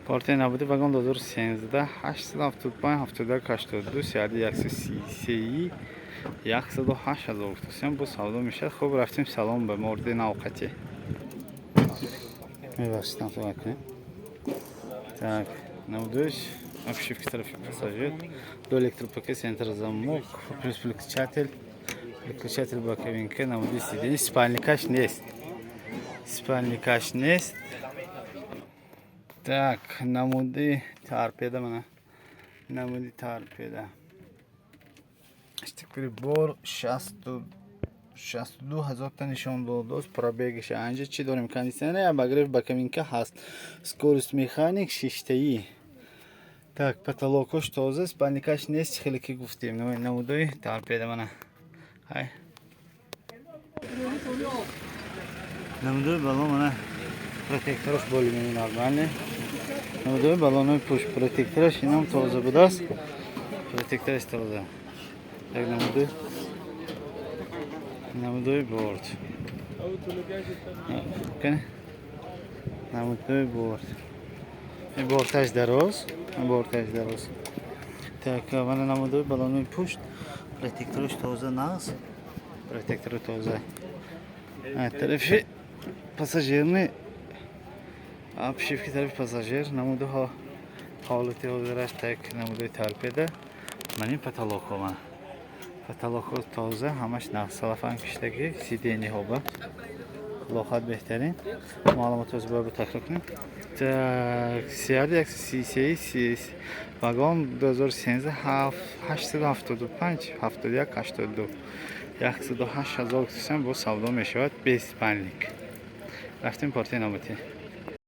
Партия набуди вагон 2013 875 72 82 133 108,000 تومان бо савдо мешад. Хуб рафтем салом ба морди навқати. Мебахшед намтома кунем. Так, навдуш обшивки тарафи пассажир. До электропакет, центр замок, плюс выключатель. Выключатель ба кабинка, навдуш сиденье. Спальникаш нест. Спальникаш нест. Так, намуди торпеда мана. Намуди торпеда. Işte прибор 62000 та нишон дод. Пробегиш анҷа чӣ дорем? Кондитсионер я багриф ба каминка ҳаст. Скорость механик 6таи. Так, потолокош тоза, спальникаш нест, хеле ки гуфтем. Намудои торпеда мана. Ҳай. Намудои балон мана. Протектораш более-менее нормальный. Намудои балонои пуш протектораш инам тоза будааст. Протектораш тоза. Так, намудои борт. Намудои борт. Борташ дароз. Борташ дароз. Так, мана намудои балонои пушт. Протектораш тоза наст. Протектор тоза. Тарафи пассажирный. Обшивки тарафи пассажир. Намуду ҳолати ҳозираш так намудои торпеда. Манин потолокҳо ман. Потолокҳо тоза, ҳамаш нав салафан киштагӣ, сиденьиҳо ба лохат беҳтарин. Маълумоти бо таҳқиқ кунем. Так, Seat 133 вагон 2013 875 71 82 108,000 تومان бо савдо мешавад без спальник. Рафтем партия набуди.